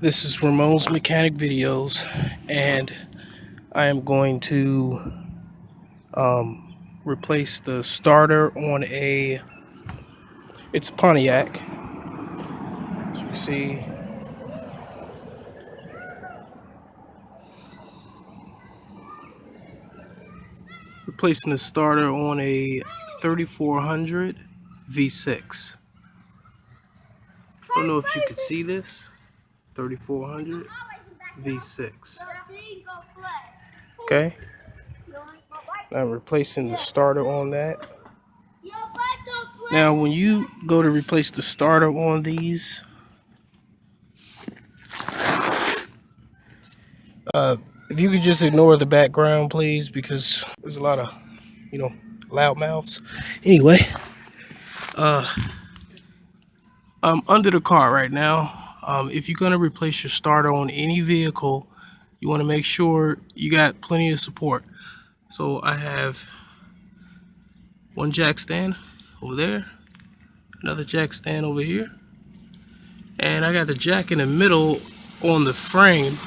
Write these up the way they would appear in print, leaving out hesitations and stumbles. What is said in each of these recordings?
This is Ramon's Mechanic Videos, and I am going to replace the starter on it's a Pontiac. As you see, replacing the starter on a 3400 V6. I don't know if you could see this, 3400 V6. Okay, I'm replacing the starter on that. Now, when you go to replace the starter on these, if you could just ignore the background, please, because there's a lot of, loud mouths. Anyway, I'm under the car right now. If you're going to replace your starter on any vehicle, you want to make sure you got plenty of support. So I have one jack stand over there, another jack stand over here, and I got the jack in the middle on the frame.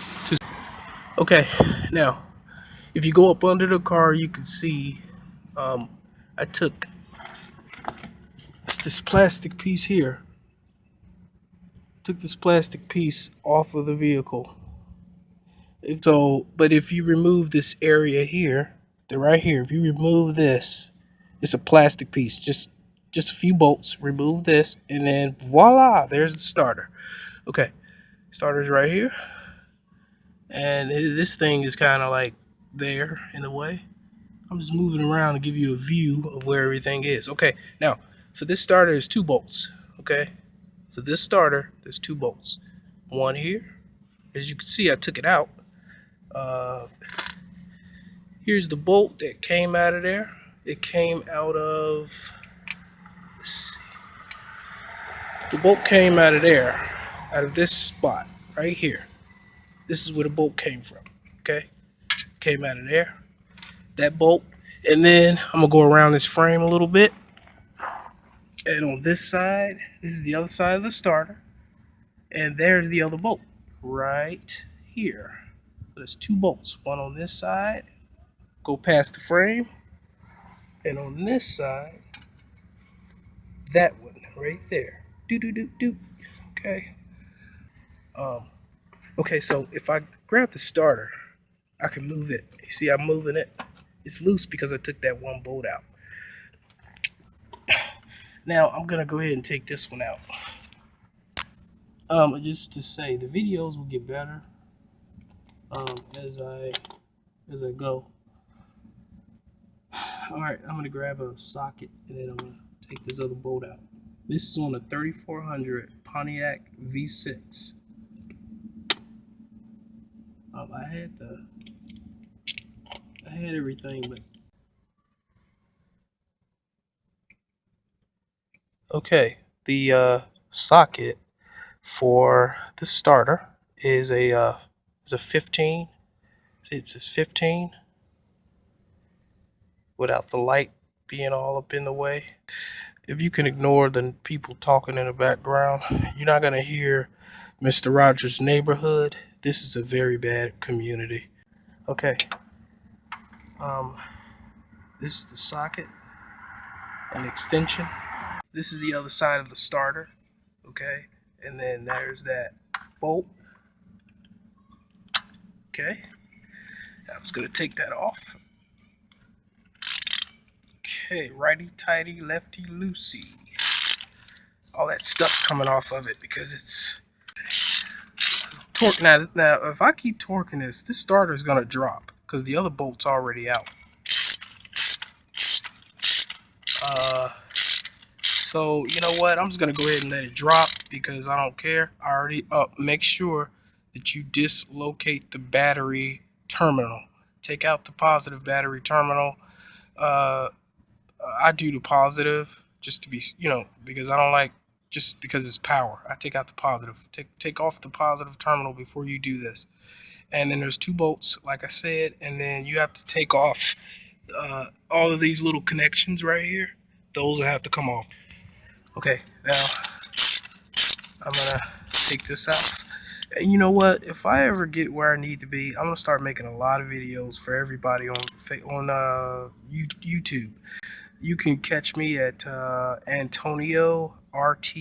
Okay, now, if you go up under the car, you can see I took this plastic piece here. Took this plastic piece off of the vehicle. But if you remove this area here, right here, if you remove this, it's a plastic piece. Just a few bolts. Remove this, and then voila, there's the starter. Okay, starter's right here, and this thing is kind of like there in the way. I'm just moving around to give you a view of where everything is. Okay, now for this starter, there's two bolts. Okay, for this starter, there's two bolts. One here. As you can see, I took it out. Here's the bolt that came out of there. It came out of, let's see. The bolt came out of there, out of this spot right here. This is where the bolt came from. Okay, came out of there. That bolt, and then I'm gonna go around this frame a little bit. And on this side, this is the other side of the starter, and there's the other bolt right here. So there's two bolts, one on this side, go past the frame, and on this side, that one right there. Do. Okay. Okay, so if I grab the starter, I can move it. You see, I'm moving it. It's loose because I took that one bolt out. Now I'm gonna go ahead and take this one out. Just to say, the videos will get better as I go. All right, I'm gonna grab a socket and then I'm gonna take this other bolt out. This is on a 3400 Pontiac V6. I had everything, but okay. The socket for the starter is a 15. See, it says 15 without the light being all up in the way. If you can ignore the people talking in the background, you're not gonna hear Mr. Rogers' neighborhood. This is a very bad community. Okay. This is the socket, an extension. This is the other side of the starter. Okay, and then there's that bolt. Okay, I was gonna take that off. Okay, righty tighty, lefty loosey. All that stuff coming off of it because it's torque. Now, if I keep torquing this starter is gonna drop because the other bolt's already out. So you know what? I'm just gonna go ahead and let it drop because I don't care. I already make sure that you dislocate the battery terminal. Take out the positive battery terminal. I do the positive just to be, because I don't like just because it's power. I take out the positive. Take off the positive terminal before you do this. And then there's two bolts, like I said, and then you have to take off all of these little connections right here. Those will have to come off. Okay, now I'm gonna take this out, And you know what? If I ever get where I need to be, I'm gonna start making a lot of videos for everybody on YouTube. You can catch me at Antonio RT.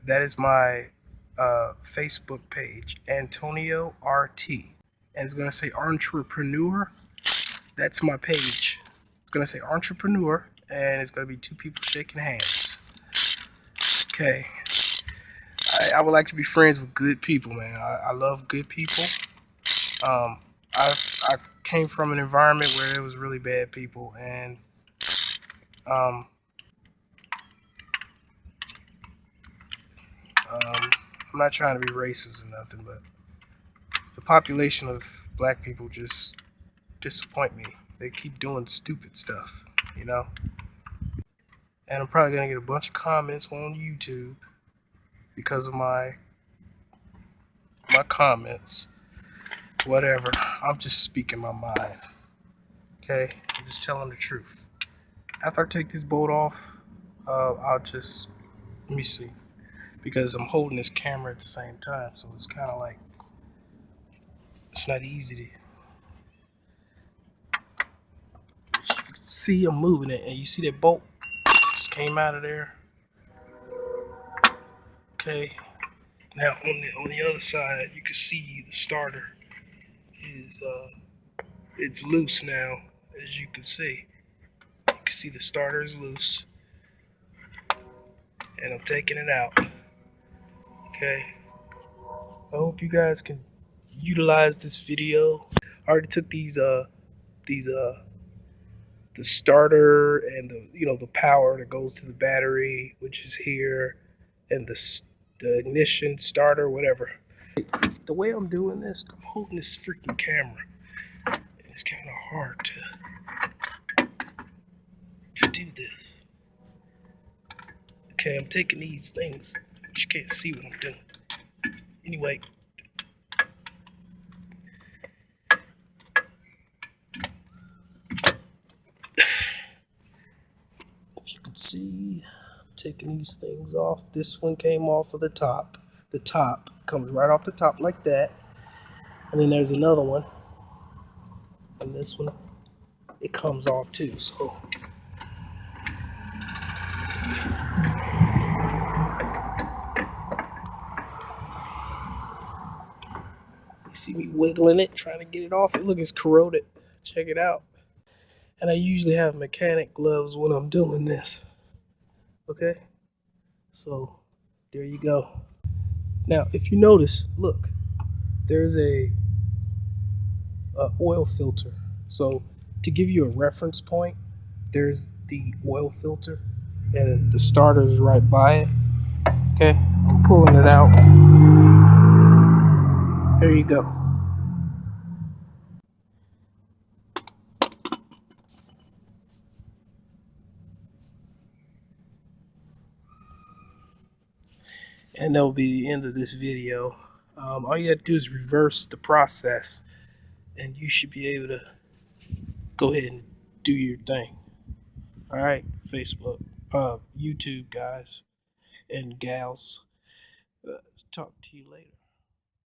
That is my Facebook page, Antonio RT, and it's gonna say entrepreneur. That's my page. It's gonna say entrepreneur, and it's gonna be two people shaking hands. Okay. I would like to be friends with good people, man. I love good people. Um, I came from an environment where there was really bad people, and um, I'm not trying to be racist or nothing, but the population of black people just disappoint me. They keep doing stupid stuff, you know. And I'm probably gonna get a bunch of comments on YouTube because of my comments. Whatever. I'm just speaking my mind. Okay, I'm just telling the truth. After I take this bolt off, I'll just let me see, because I'm holding this camera at the same time, so it's kind of like it's not easy to. You can see I'm moving it, and you see that bolt just came out of there. Okay. Now on the other side, you can see the starter is it's loose now, as you can see. You can see the starter is loose, and I'm taking it out. Okay. I hope you guys can utilize this video. I already took these the starter and the power that goes to the battery, which is here, and the ignition starter, whatever. The way I'm doing this, I'm holding this freaking camera, and it's kind of hard to do this. Okay, I'm taking these things, but you can't see what I'm doing. Anyway, if you can see, I'm taking these things off. This one came off of the top. The top comes right off the top like that. And then there's another one. And this one, it comes off too. So you see me wiggling it, trying to get it off. Look, it's corroded. Check it out. And I usually have mechanic gloves when I'm doing this. Okay? So there you go. Now, if you notice, look, there's a oil filter. So to give you a reference point, there's the oil filter, and the starter is right by it. Okay, I'm pulling it out. There you go. And that will be the end of this video. All you have to do is reverse the process, and you should be able to go ahead and do your thing. All right, Facebook, YouTube guys and gals. Talk to you later.